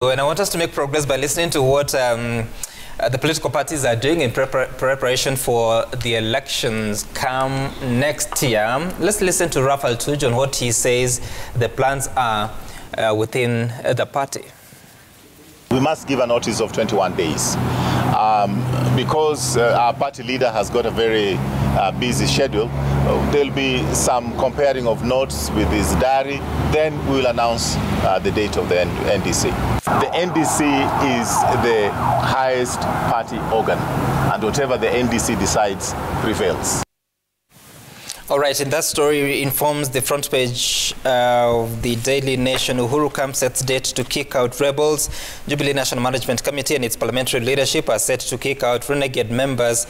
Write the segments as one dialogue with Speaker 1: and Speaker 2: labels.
Speaker 1: And I want us to make progress by listening to what the political parties are doing in preparation for the elections come next year. Let's listen to Raphael Tuju on what he says the plans are within the party.
Speaker 2: We must give a notice of 21 days because our party leader has got a very busy schedule. There'll be some comparing of notes with his diary. Then we will announce the date of the NDC. The NDC is the highest party organ, and whatever the NDC decides prevails.
Speaker 1: All right, and that story informs the front page of the Daily Nation. Uhuru camp sets date to kick out rebels. Jubilee National Management Committee and its parliamentary leadership are set to kick out renegade members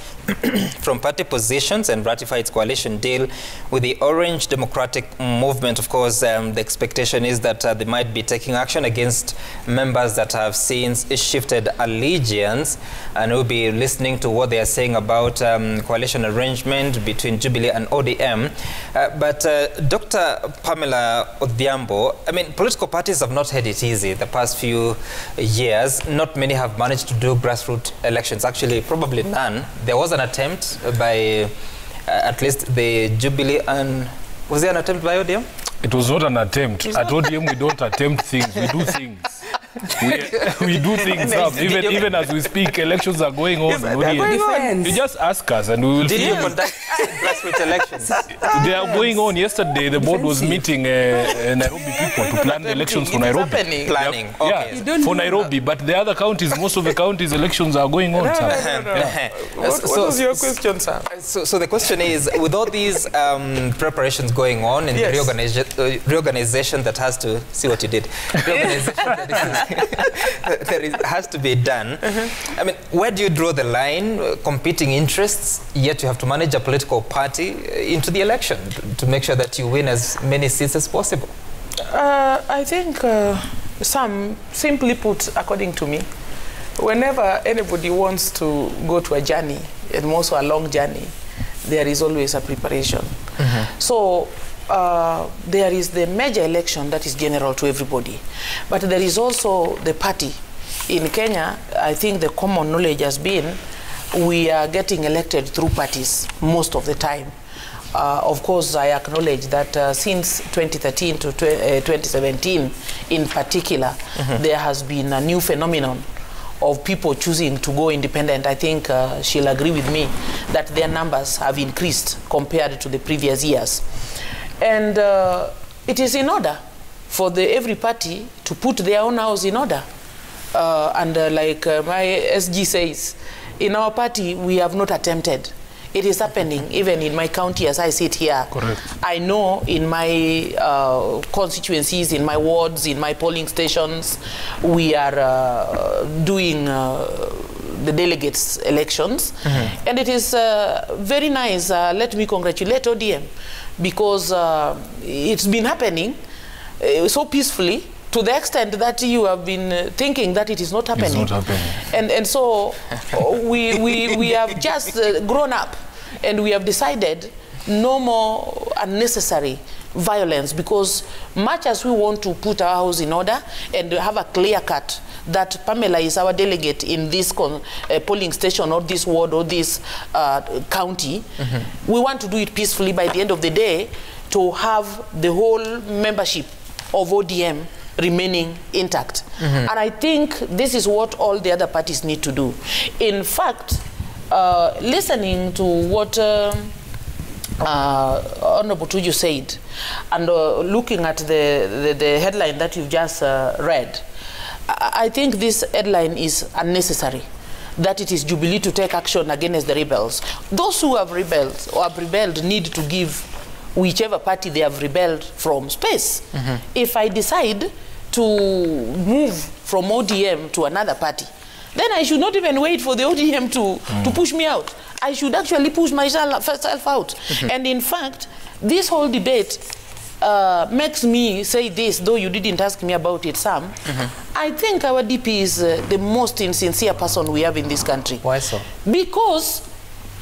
Speaker 1: from party positions and ratify its coalition deal with the Orange Democratic Movement. Of course, the expectation is that they might be taking action against members that have since shifted allegiance, and we'll be listening to what they are saying about coalition arrangement between Jubilee and ODM. But Dr. Pamela Odhiambo, I mean, political parties have not had it easy the past few years. Not many have managed to do grassroots elections. Actually, probably none. There was an attempt by at least the Jubilee, and was there an attempt by ODM?
Speaker 3: It was not an attempt. At ODM, we don't attempt things. We do things. We do things up. Even as we speak, elections are going on. You just ask us and we will see.
Speaker 1: Did you conduct grassroots elections?
Speaker 3: They are going on. Yesterday, the board was meeting Nairobi people to plan the elections for Nairobi.
Speaker 1: Planning.
Speaker 3: Okay. Yeah, for Nairobi. But the other counties, most of the counties' elections are going on.
Speaker 4: What was your question, sir?
Speaker 1: So the question is, with all these preparations going on and the reorganization that has to, see what you did, reorganization that has to be done. I mean, where do you draw the line? Competing interests, yet you have to manage a political party into the election to make sure that you win as many seats as possible.
Speaker 4: I think simply put, according to me, whenever anybody wants to go to a journey, and also a long journey, there is always a preparation. So there is the major election that is general to everybody, but there is also the party. In Kenya, I think the common knowledge has been we are getting elected through parties most of the time. Of course, I acknowledge that since 2013 to 2017 in particular, there has been a new phenomenon of people choosing to go independent. I think she'll agree with me that their numbers have increased compared to the previous years. And it is in order for every party to put their own house in order. Like my SG says, in our party, we have not attempted. It is happening even in my county as I sit here.
Speaker 3: Correct.
Speaker 4: I know in my constituencies, in my wards, in my polling stations, we are doing the delegates elections. And it is very nice. Let me congratulate ODM, because it's been happening so peacefully, to the extent that you have been thinking that it is not happening.
Speaker 3: It's not happening.
Speaker 4: And so we have just grown up, and we have decided no more unnecessary violence, because much as we want to put our house in order and have a clear cut that Pamela is our delegate in this polling station or this ward or this county, we want to do it peacefully by the end of the day, to have the whole membership of ODM remaining intact. And I think this is what all the other parties need to do. In fact, listening to what Honorable Tuju said, and looking at the headline that you've just read, I think this headline is unnecessary, that it is Jubilee to take action against the rebels. Those who have rebelled or have rebelled need to give whichever party they have rebelled from space. If I decide to move from ODM to another party, then I should not even wait for the ODM to push me out. I should actually push myself out. And in fact, this whole debate makes me say this, though you didn't ask me about it, Sam. I think our DP is the most insincere person we have in this country.
Speaker 1: Why so?
Speaker 4: Because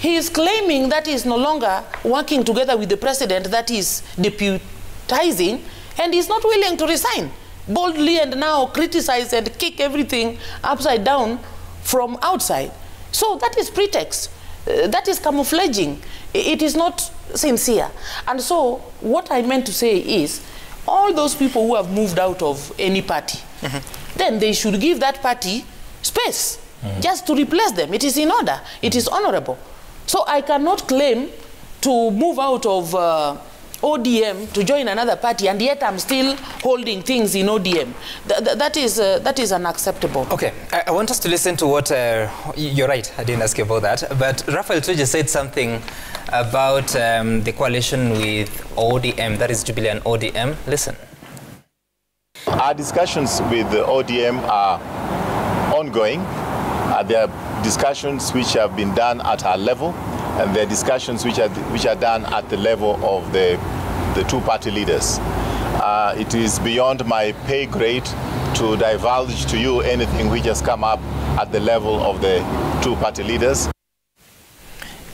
Speaker 4: he is claiming that he is no longer working together with the president that is deputizing, and he is not willing to resign. boldly and now criticize and kick everything upside down from outside. So that is pretext. That is camouflaging. It is not sincere. And so what I meant to say is, all those people who have moved out of any party, then they should give that party space just to replace them. It is in order. It is honorable. So I cannot claim to move out of ODM to join another party, and yet I'm still holding things in ODM. That is unacceptable.
Speaker 1: Okay, I want us to listen to what, you're right, I didn't ask you about that, but Raphael Tuju said something about the coalition with ODM, that is Jubilee and ODM. Listen.
Speaker 2: Our discussions with the ODM are ongoing. There are discussions which have been done at our level, and there are discussions which are done at the level of the two party leaders. It is beyond my pay grade to divulge to you anything which has come up at the level of the two party leaders.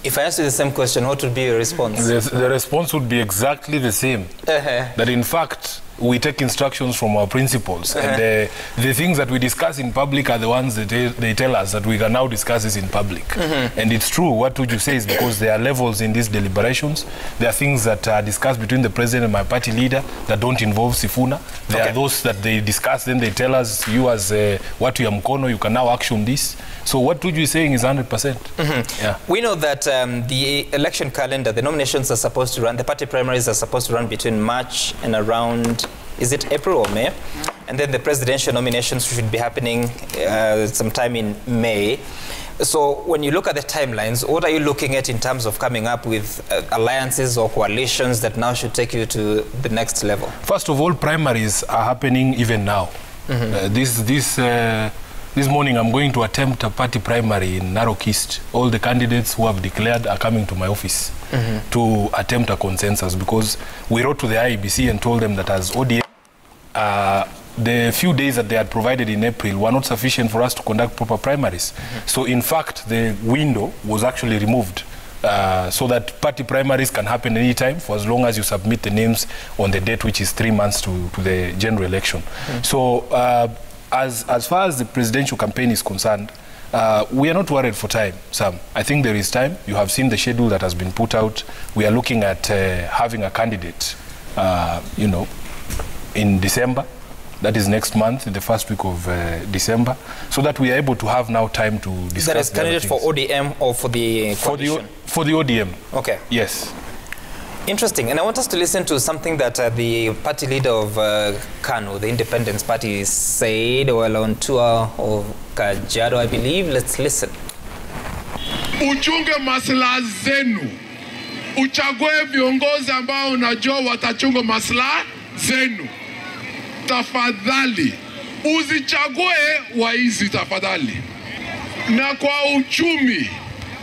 Speaker 1: If I ask you the same question, what would be your response?
Speaker 3: The response would be exactly the same. That in fact, we take instructions from our principals. And the things that we discuss in public are the ones that they tell us that we can now discuss this in public. And it's true what Tuju says, because there are levels in these deliberations. There are things that are discussed between the president and my party leader that don't involve Sifuna. There are those that they discuss, then they tell us, you as Watu ya Mkono, you can now action this. So what Tuju is saying is 100%. Yeah.
Speaker 1: We know that the election calendar, the nominations are supposed to run, the party primaries are supposed to run between March and around, is it April or May? And then the presidential nominations should be happening sometime in May. So when you look at the timelines, what are you looking at in terms of coming up with alliances or coalitions that now should take you to the next level?
Speaker 3: First of all, primaries are happening even now. This morning I'm going to attempt a party primary in Narok East. All the candidates who have declared are coming to my office to attempt a consensus, because we wrote to the IEBC and told them that as ODM, the few days that they had provided in April were not sufficient for us to conduct proper primaries. So in fact, the window was actually removed so that party primaries can happen anytime for as long as you submit the names on the date, which is 3 months to the general election. So as far as the presidential campaign is concerned, we are not worried for time, Sam. I think there is time. You have seen the schedule that has been put out. We are looking at having a candidate, you know, in December. That is next month, in the first week of December, so that we are able to have now time to discuss.
Speaker 1: That is candidate for ODM or for the coalition?
Speaker 3: For the ODM. Okay. Yes.
Speaker 1: Interesting. And I want us to listen to something that the party leader of KANU, the Independence Party, said while on tour of Kajiado, I believe. Let's listen.
Speaker 5: Uchunge maslaha zenu. Uchague viongozi ambao unajua watachunga maslaha zenu. Tafadhali. Usichague waizi tafadhali. Na kwa uchumi,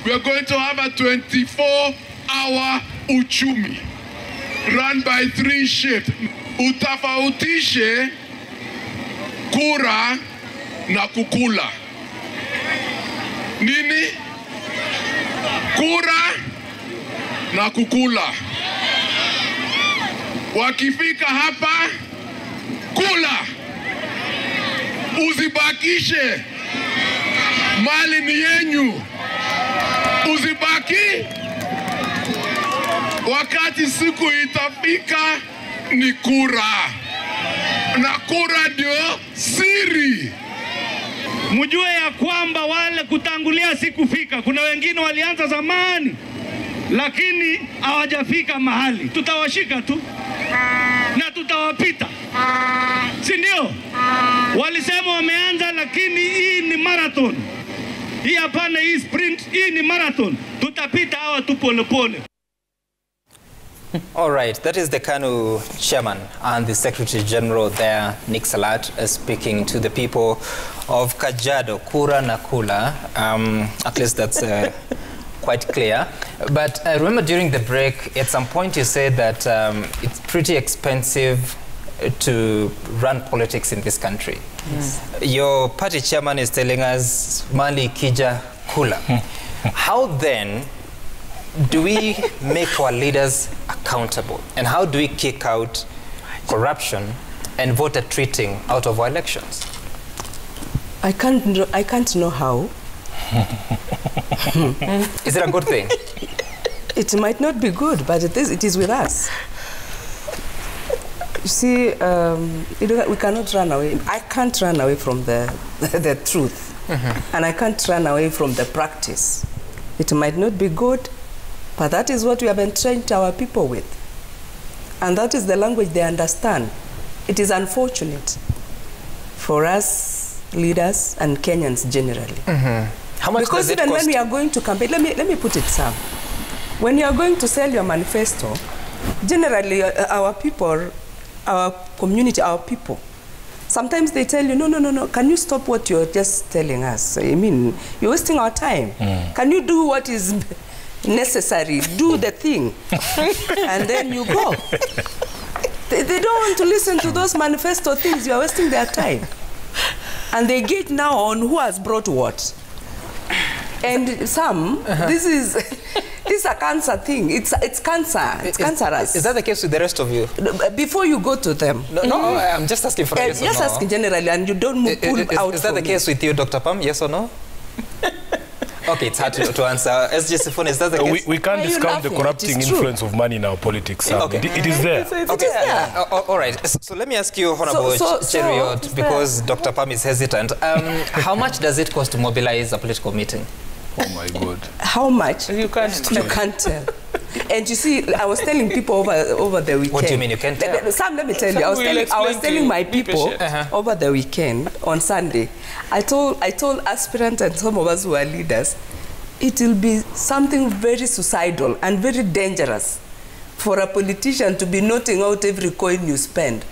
Speaker 5: we are going to have a 24-hour uchumi run by 3 shifts. Utafautishe kura na kukula. Nini? Kura na kukula. Wakifika hapa, kula. Usibakishe. Mali ni yenyu. Usibaki. Wakati siku itafika ni kura. Na kura ndio siri.
Speaker 6: Mjue ya kwamba wale kutangulia sikufika. Kuna wengine walianza zamani, lakini hawajafika mahali. Tutawashika tu na tutawapita. Si ndio? Walisema wameanza, lakini hii ni marathon. Hii hapana, hii sprint, hii ni marathon. Tutapita hawa tu pole pole.
Speaker 1: All right, that is the KANU chairman and the Secretary General there, Nick Salat, speaking to the people of Kajiado, Kura na Kula. At least that's quite clear. But I remember during the break, at some point you said that it's pretty expensive to run politics in this country. Yes. Your party chairman is telling us, Mali Kija Kula. How then do we make our leaders accountable? And how do we kick out corruption and voted treating out of our elections?
Speaker 7: I can't know how.
Speaker 1: Is it a good thing?
Speaker 7: It might not be good, but it is with us. You see, we cannot run away. I can't run away from the truth. And I can't run away from the practice. It might not be good, but that is what we have entrained our people with. And that is the language they understand. It is unfortunate for us leaders and Kenyans generally.
Speaker 1: How much
Speaker 7: because
Speaker 1: does it
Speaker 7: even
Speaker 1: cost?
Speaker 7: when we are going to campaign, let me put it, Sam. When you are going to sell your manifesto, generally our people, our community, our people, sometimes they tell you, no, can you stop what you're just telling us? I mean, you're wasting our time. Can you do what is necessary? Do the thing. And then you go. They don't want to listen to those manifesto things. You're wasting their time. And they get now on who has brought what. And some, this is a cancer thing. It's cancer. It's cancerous.
Speaker 1: Is that the case with the rest of you?
Speaker 7: Before you go to them.
Speaker 1: No, I'm just asking for a yes or no.
Speaker 7: Just asking generally, and you don't pull out.
Speaker 1: Is that the case with you, Dr. Pam? Yes or no? Okay, it's hard to answer. SG Sifuna, is that the case?
Speaker 3: We can't discount the corrupting influence of money in our politics.
Speaker 1: Okay.
Speaker 3: It is there.
Speaker 1: Okay. All right. So let me ask you, Honorable Cheriot, because Dr. Pam is hesitant. How much does it cost to mobilize a political meeting?
Speaker 3: Oh my God.
Speaker 7: How much?
Speaker 4: You can't
Speaker 7: tell. And you see, I was telling people over the weekend.
Speaker 1: What do you mean you can't tell?
Speaker 7: Sam, let me tell you. I was telling my people over the weekend on Sunday. I told aspirants and some of us who are leaders, it will be something very suicidal and very dangerous for a politician to be noting out every coin you spend,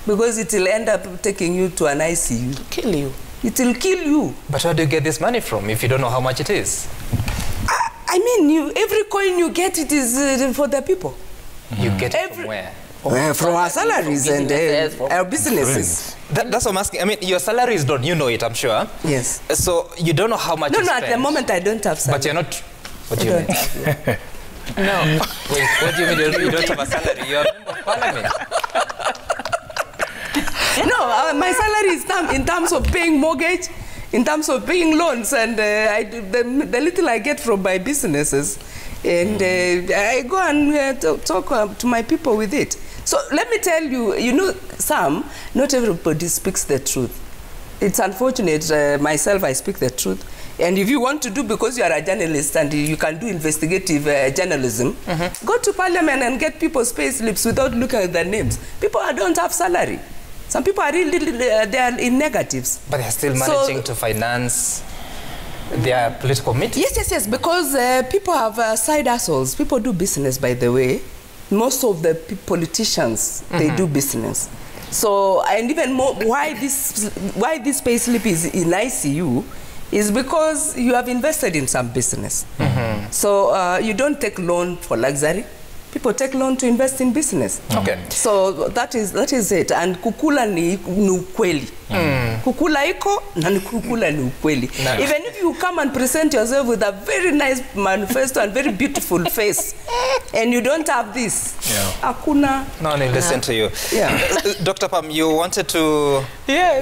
Speaker 7: because it will end up taking you to an ICU.
Speaker 4: Kill you.
Speaker 7: It will kill you.
Speaker 1: But where do you get this money from if you don't know how much it is?
Speaker 7: I mean, every coin you get, it is for the people.
Speaker 1: You get it from where?
Speaker 7: From our salaries and our businesses.
Speaker 1: That's what I'm asking. I mean, your salary is done. You know it, I'm sure.
Speaker 7: Yes.
Speaker 1: So you don't know how much you spend.
Speaker 7: At the moment I don't have salary.
Speaker 1: But you're not... What do you mean? No. Wait, what do you mean you don't have a salary? You're a member of parliament.
Speaker 7: No, my salary is in terms of paying mortgage, in terms of paying loans, and the little I get from my businesses, and I go and talk to my people with it. So let me tell you, you know, Sam, not everybody speaks the truth. It's unfortunate. Myself, I speak the truth. And if you want to do, because you are a journalist and you can do investigative journalism, go to parliament and get people's pay slips without looking at their names. People don't have salary. Some people are really, they are in negatives.
Speaker 1: But they're still managing to finance their political meetings.
Speaker 7: Yes, because people have side hustles. People do business, by the way. Most of the politicians, they do business. So, and even more, why this pay slip is in ICU is because you have invested in some business. So you don't take loan for luxury. People take loan to invest in business.
Speaker 1: Okay.
Speaker 7: So that is it. And kukula ni ukweli. Kukula iko na kukula ni ukweli. Even if you come and present yourself with a very nice manifesto and very beautiful face, and you don't have this, akuna.
Speaker 1: No one will listen to you. Dr. Pam, you wanted to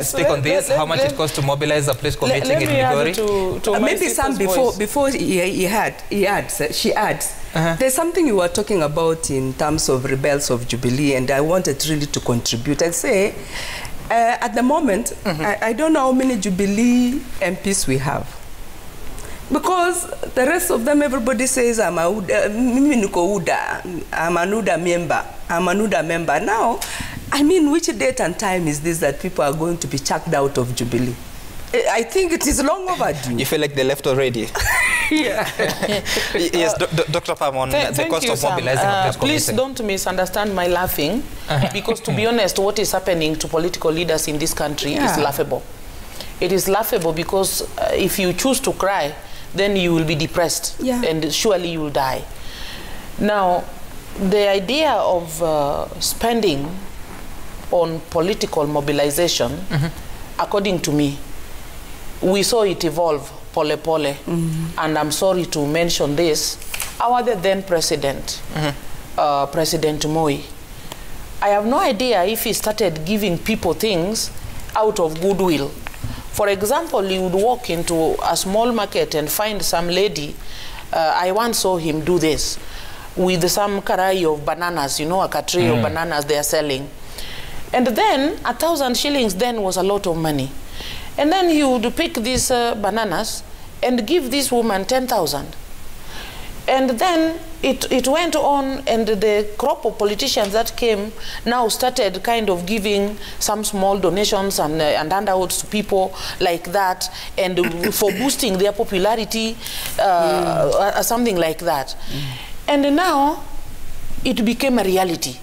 Speaker 1: speak on this, how much it costs to mobilize a political meeting in Migori?
Speaker 7: Maybe some before she adds, there's something you were talking about in terms of rebels of Jubilee, and I wanted really to contribute and say, at the moment, I don't know how many Jubilee MPs we have. Because the rest of them, everybody says, I'm a UDA, I'm an UDA member. Now, I mean, which date and time is this that people are going to be chucked out of Jubilee? I think it is long overdue.
Speaker 1: You feel like they left already? Yes, Dr. Pam, on the cost of mobilizing a political
Speaker 4: please
Speaker 1: meeting.
Speaker 4: don't misunderstand my laughing, because to be honest, what is happening to political leaders in this country is laughable. It is laughable because if you choose to cry, then you will be depressed, and surely you will die. Now, the idea of spending on political mobilization, according to me, we saw it evolve pole, and I'm sorry to mention this, our then president, President Moi, I have no idea if he started giving people things out of goodwill. For example, you would walk into a small market and find some lady. I once saw him do this with some karai of bananas, you know, a tray of bananas they are selling. And then 1,000 shillings then was a lot of money. And then he would pick these bananas and give this woman 10,000. And then it went on, and the crop of politicians that came now started kind of giving some small donations and handouts to people like that, and for boosting their popularity, something like that. And now it became a reality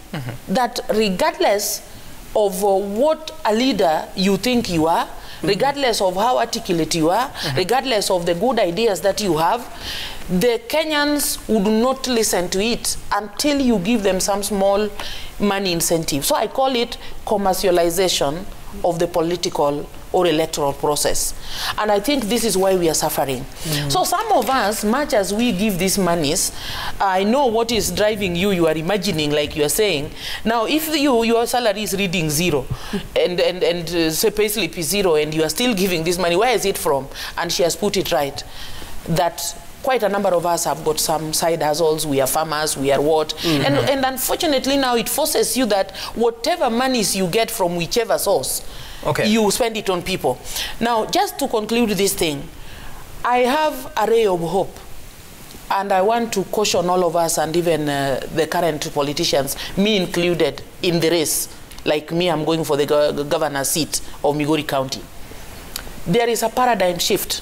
Speaker 4: that regardless of what a leader you think you are, regardless of how articulate you are, regardless of the good ideas that you have, the Kenyans would not listen to it until you give them some small money incentive. So I call it commercialization of the political or electoral process. And I think this is why we are suffering. So some of us, much as we give these monies, I know what is driving you. You are imagining, like you are saying. Now, if your salary is reading zero, and say payslip is zero, and you are still giving this money, where is it from? And she has put it right, that quite a number of us have got some side hustles. We are farmers, we are what. And unfortunately now it forces you that whatever monies you get from whichever source, you spend it on people. Now, just to conclude this thing, I have a ray of hope. And I want to caution all of us, and even the current politicians, me included, in the race. Like me, I'm going for the governor's seat of Migori County. There is a paradigm shift,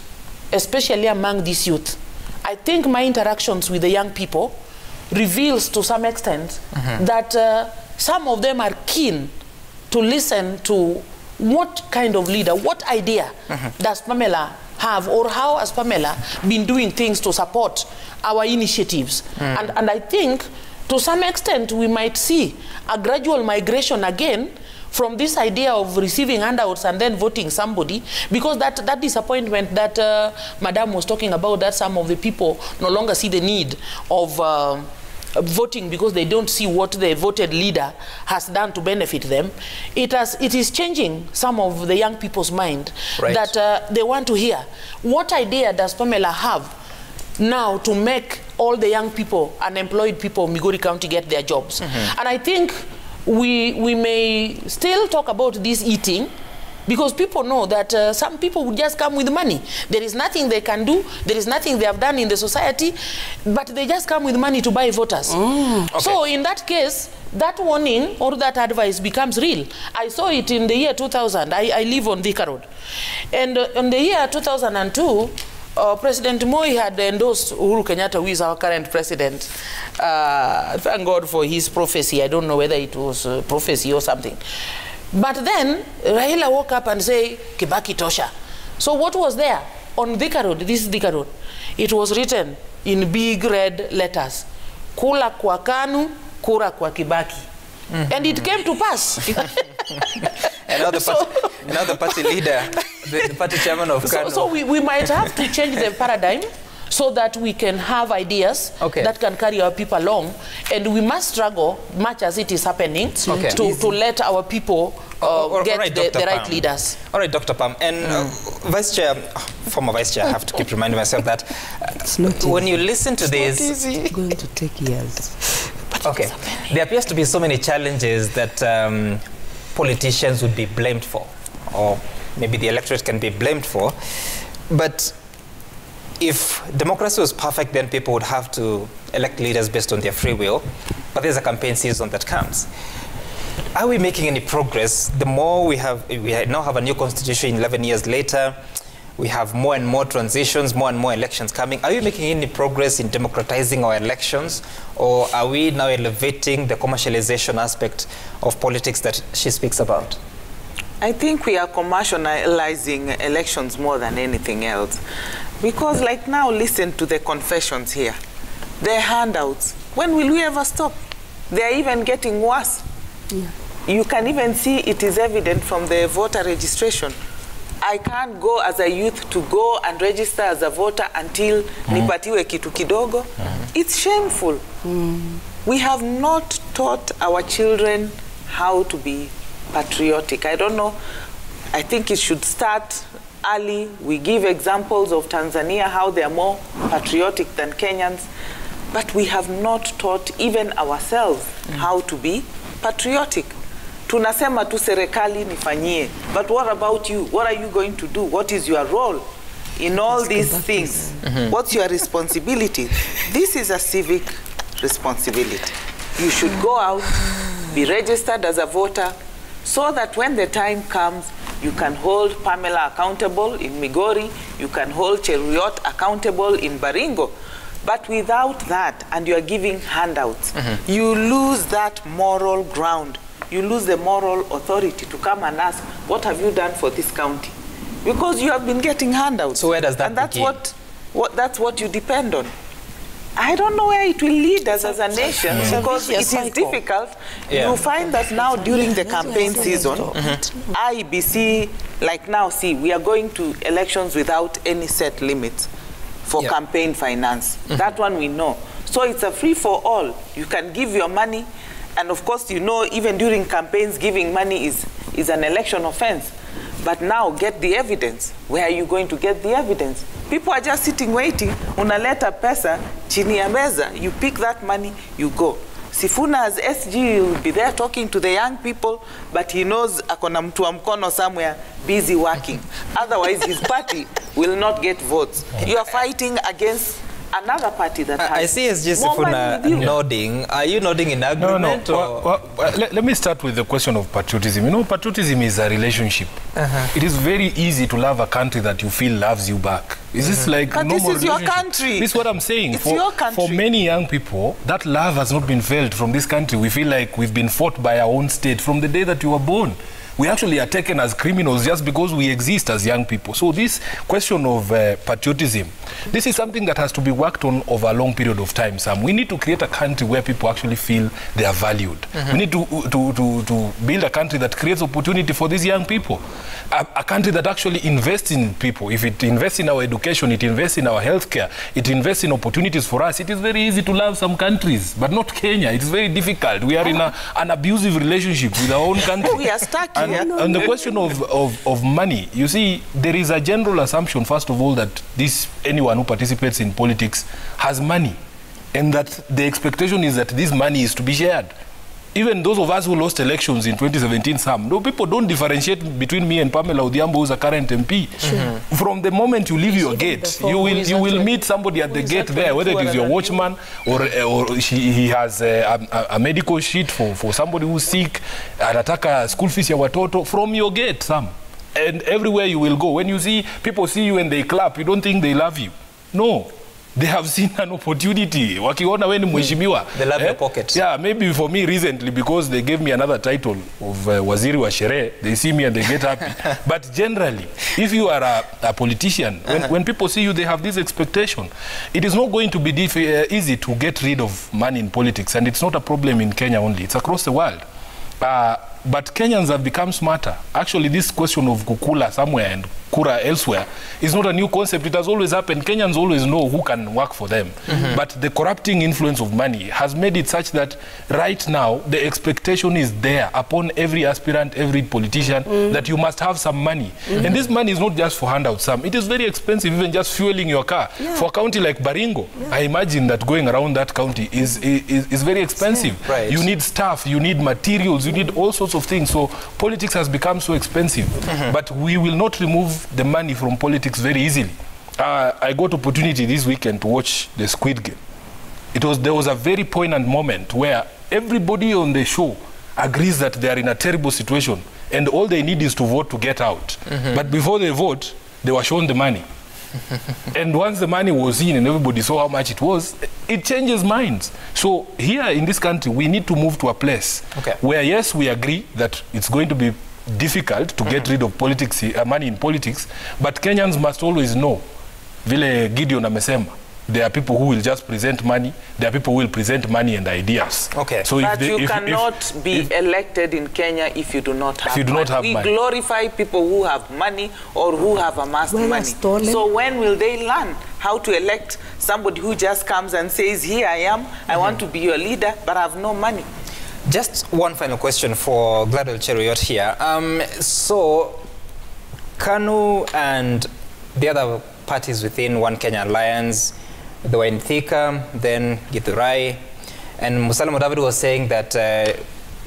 Speaker 4: especially among this youth. I think my interactions with the young people reveals to some extent that some of them are keen to listen to what kind of leader, what idea does Pamela have, or how has Pamela been doing things to support our initiatives. And I think to some extent we might see a gradual migration again from this idea of receiving handouts and then voting somebody, because that disappointment that Madam was talking about, that some of the people no longer see the need of voting because they don't see what the voted leader has done to benefit them. It is changing some of the young people's mind, that they want to hear, what idea does Pamela have now to make all the young people, unemployed people of Migori County get their jobs. And I think we may still talk about this eating, because people know that some people would just come with money. There is nothing they can do. There is nothing they have done in the society, but they just come with money to buy voters. So in that case, that warning or that advice becomes real. I saw it in the year 2000. I live on Thika Road. And in the year 2002, President Moi had endorsed Uhuru Kenyatta, who is our current president. Thank God for his prophecy. I don't know whether it was prophecy or something. But then Raila woke up and said, Kibaki tosha. So what was there on Thika Road? This is Thika Road. It was written in big red letters, Kula kwa KANU, Kura kwa Kibaki. And it came to pass.
Speaker 1: And now the party leader, the party chairman of KANU.
Speaker 4: So we might have to change the paradigm so that we can have ideas that can carry our people along. And we must struggle, much as it is happening, to let our people get the right leaders.
Speaker 1: All right, Dr. Pam. And Vice Chair, former Vice Chair, I have to keep reminding myself that when you listen to this...
Speaker 7: It's going to take years.
Speaker 1: There appears to be so many challenges that politicians would be blamed for, or maybe the electorate can be blamed for. But if democracy was perfect, then people would have to elect leaders based on their free will. But there's a campaign season that comes. Are we making any progress? The more we now have a new constitution 11 years later. We have more and more transitions, more and more elections coming. Are we making any progress in democratizing our elections? Or are we now elevating the commercialization aspect of politics that she speaks about?
Speaker 8: I think we are commercializing elections more than anything else. Because like now, listen to the confessions here. The handouts. When will we ever stop? They're even getting worse. You can even see it is evident from the voter registration. I can't go as a youth to go and register as a voter until nipatiwe kitu kidogo. It's shameful. We have not taught our children how to be patriotic. I don't know. I think it should start early. We give examples of Tanzania, how they are more patriotic than Kenyans, but we have not taught even ourselves how to be patriotic. Tunasema tu serikali nifanyie, but what about you? What are you going to do? What is your role in all these things? What's your responsibility? This is a civic responsibility. You should go out, be registered as a voter, so that when the time comes, you can hold Pamela accountable in Migori, you can hold Cheruiyot accountable in Baringo. But without that, and you are giving handouts, you lose that moral ground. You lose the moral authority to come and ask, what have you done for this county? Because you have been getting handouts.
Speaker 1: So where does that
Speaker 8: and that's
Speaker 1: begin?
Speaker 8: That's what you depend on. I don't know where it will lead us as a nation, because it is difficult. You find that now during the campaign season, IEBC, like now, see, we are going to elections without any set limits for campaign finance. That one we know. So it's a free for all. You can give your money, and of course, you know, even during campaigns, giving money is an election offense. But now, get the evidence. Where are you going to get the evidence? People are just sitting waiting. Unaleta pesa, chini ya meza, you pick that money, you go. Sifuna as SG will be there talking to the young people, but he knows akona mtu wa mkono somewhere busy working. Otherwise, his party will not get votes. You are fighting against another party that has
Speaker 1: I see SG Sifuna nodding. Are you nodding in agreement?
Speaker 3: No. Let me start with the question of patriotism. You know, patriotism is a relationship. It is very easy to love a country that you feel loves you back. Is this like
Speaker 8: but
Speaker 3: normal
Speaker 8: this is your country.
Speaker 3: This is what I'm saying.
Speaker 8: It's your country.
Speaker 3: For many young people, that love has not been felt from this country. We feel like we've been fought by our own state from the day that you were born. We actually are taken as criminals just because we exist as young people. So this question of patriotism, this is something that has to be worked on over a long period of time, Sam. We need to create a country where people actually feel they are valued. We need to build a country that creates opportunity for these young people. A country that actually invests in people. If it invests in our education, it invests in our healthcare, it invests in opportunities for us. It is very easy to love some countries, but not Kenya. It is very difficult. We are in an abusive relationship with our own country.
Speaker 8: We are stuck.
Speaker 3: And the question of money, you see, there is a general assumption, first of all, that anyone who participates in politics has money, and that the expectation is that this money is to be shared. Even those of us who lost elections in 2017, people don't differentiate between me and Pamela Odhiambo, who's a current MP. From the moment you leave your gate, you will meet somebody at the gate there, whether it is your watchman or he has a medical sheet for somebody who's sick, anataka school fees ya watoto, from your gate, Sam. And everywhere you will go, when you see people see you and they clap, you don't think they love you. No. They have seen an opportunity. Wakiona when mheshimiwa.
Speaker 1: They love your pocket.
Speaker 3: Yeah, maybe for me recently, because they gave me another title of Waziri wa Sherehe, they see me and they get happy. But generally, if you are a politician, when people see you, they have this expectation. It is not going to be easy to get rid of money in politics, and it's not a problem in Kenya only. It's across the world. But Kenyans have become smarter. Actually, this question of kukula somewhere and kura elsewhere is not a new concept. It has always happened. Kenyans always know who can work for them. But the corrupting influence of money has made it such that right now the expectation is there upon every aspirant, every politician, that you must have some money. And this money is not just for handouts, Sam. It is very expensive, even just fueling your car. For a county like Baringo, I imagine that going around that county is very expensive.
Speaker 1: Right.
Speaker 3: You need staff, you need materials, you need all sorts of things. So politics has become so expensive. But we will not remove the money from politics very easily. I got opportunity this weekend to watch the Squid Game. There was a very poignant moment where everybody on the show agrees that they are in a terrible situation and all they need is to vote to get out. But before they vote, they were shown the money. And once the money was in and everybody saw how much it was, it changes minds. So here in this country, we need to move to a place where, yes, we agree that it's going to be difficult to get rid of politics, money in politics, but Kenyans must always know, vile Gideon amesema, there are people who will just present money, there are people who will present money and ideas.
Speaker 8: So but you cannot be elected in Kenya if you do not have money. We glorify people who have money or who have amassed money. So when will they learn how to elect somebody who just comes and says, here I am, I want to be your leader, but I have no money?
Speaker 1: Just one final question for Gladwell Cheruiyot here. So, KANU and the other parties within One Kenya Alliance, they were in Thika, then Githurai, and Musalia Mudavadi was saying that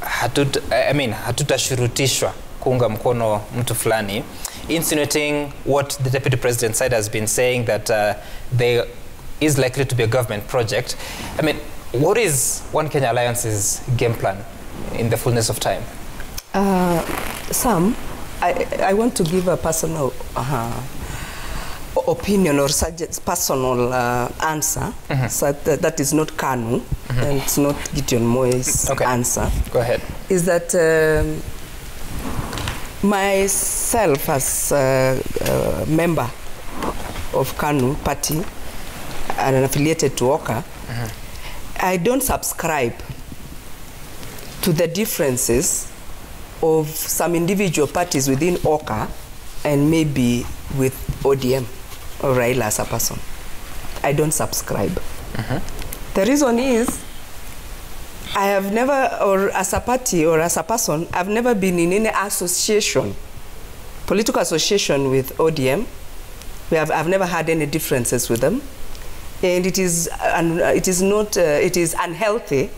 Speaker 1: hatutashurutishwa kuunga mkono mtu fulani, insinuating what the Deputy President side has been saying, that there is likely to be a government project. I mean, what is One Kenya Alliance's game plan in the fullness of time?
Speaker 7: Sam, I want to give a personal opinion or personal answer. So that is not KANU, and it's not Gideon Moi's answer.
Speaker 1: Go ahead.
Speaker 7: Is that myself as a member of KANU party and affiliated to OKA, I don't subscribe to the differences of some individual parties within OKA and maybe with ODM or Raila as a person. I don't subscribe. The reason is I have never, or as a party or as a person, I've never been in any association, political association with ODM. I've never had any differences with them. And it is unhealthy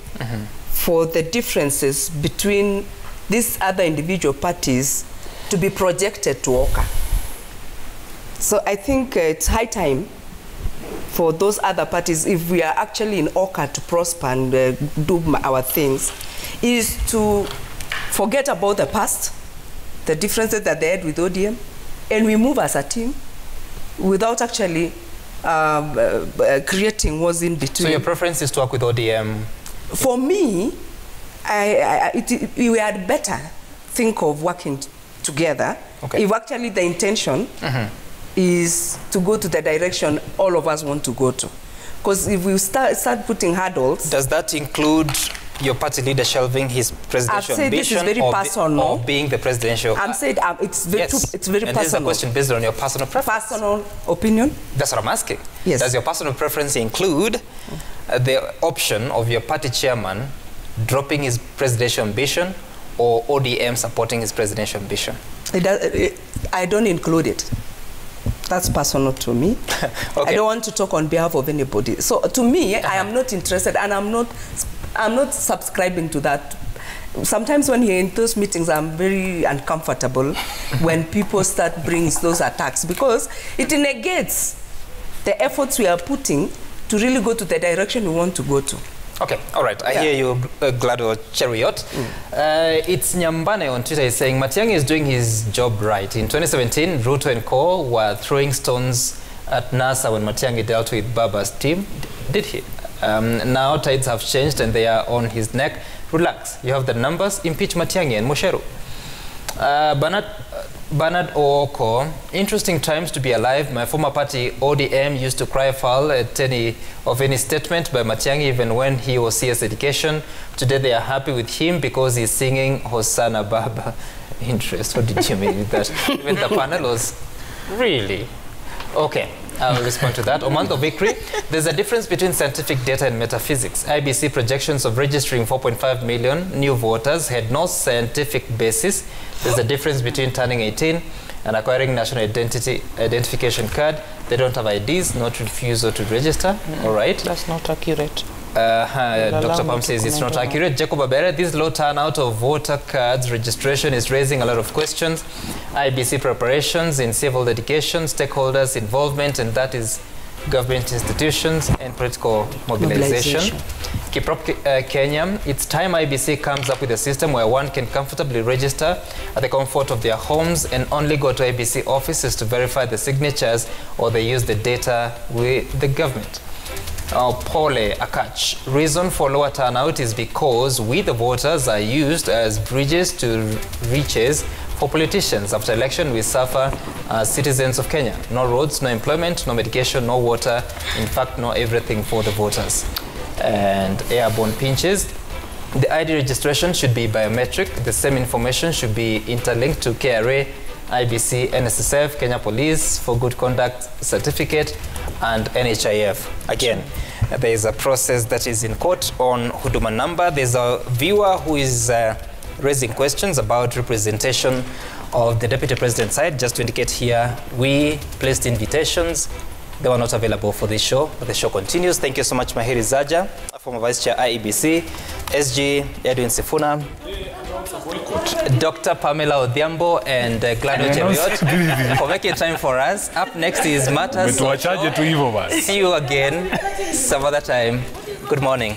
Speaker 7: for the differences between these other individual parties to be projected to OKA. So I think it's high time for those other parties, if we are actually in OKA to prosper and do our things, is to forget about the past, the differences that they had with ODM, and we move as a team without actually creating what's in between.
Speaker 1: So your preference is to work with ODM?
Speaker 7: For me, we had better think of working together if actually the intention is to go to the direction all of us want to go to. Because if we start putting hurdles...
Speaker 1: Does that include your party leader shelving his presidential ambition,
Speaker 7: this is very personal,
Speaker 1: or being the presidential...
Speaker 7: I'm saying it's very, it's very
Speaker 1: and
Speaker 7: personal.
Speaker 1: this is a question based on your personal preference.
Speaker 7: Personal opinion.
Speaker 1: That's what I'm asking.
Speaker 7: Yes.
Speaker 1: Does your personal preference include the option of your party chairman dropping his presidential ambition, or ODM supporting his presidential ambition?
Speaker 7: I don't include it. That's personal to me. I don't want to talk on behalf of anybody. So to me, I am not interested, and I'm not subscribing to that. Sometimes when you're in those meetings, I'm very uncomfortable when people start bringing those attacks, because it negates the efforts we are putting to really go to the direction we want to go to.
Speaker 1: Okay, all right. I hear you, Gladwell Cheruiyot. It's Nyambane on Twitter is saying Matiang'i is doing his job right. In 2017, Ruto and Co were throwing stones at NASA when Matiang'i dealt with Baba's team. Did he? Now tides have changed and they are on his neck. Relax. You have the numbers. Impeach Matiang'i and Musheru. Bernard Ooko, interesting times to be alive. My former party, ODM, used to cry foul at any statement by Matiang'i, even when he was CS Education. Today they are happy with him because he's singing Hosanna Baba. Interest. What did you mean with that? Even the panel was really... Okay, I'll respond to that. Omando Vickery, there's a difference between scientific data and metaphysics. IBC projections of registering 4.5 million new voters had no scientific basis. There's a difference between turning 18 and acquiring national identification card. They don't have IDs, not refusal to register. All right.
Speaker 8: That's not accurate.
Speaker 1: Dr. Pam says it's not accurate. Jacob Abere, this low turnout of voter cards registration is raising a lot of questions. IBC preparations in civil education, stakeholders involvement, and that is government institutions and political mobilization. Kiprop Kenya, it's time IBC comes up with a system where one can comfortably register at the comfort of their homes and only go to IBC offices to verify the signatures, or they use the data with the government. Pole Akach, reason for lower turnout is because we the voters are used as bridges to riches for politicians. After election we suffer as citizens of Kenya. No roads, no employment, no medication, no water, in fact no everything for the voters. And airborne pinches, the ID registration should be biometric. The same information should be interlinked to KRA, IBC, NSSF, Kenya Police for good conduct certificate, and NHIF. Again, There is a process that is in court on Huduma number. There's a viewer who is raising questions about representation of the Deputy President's side. Just to indicate here, we placed invitations. They were not available for this show, but the show continues. Thank you so much, Mahiri Zaja, former Vice Chair IEBC, SG Edwin Sifuna, Dr. Pamela Odhiambo, and Glado Cheruiyot for making time for us. Up next is Matters.
Speaker 3: See
Speaker 1: you again some other time. Good morning.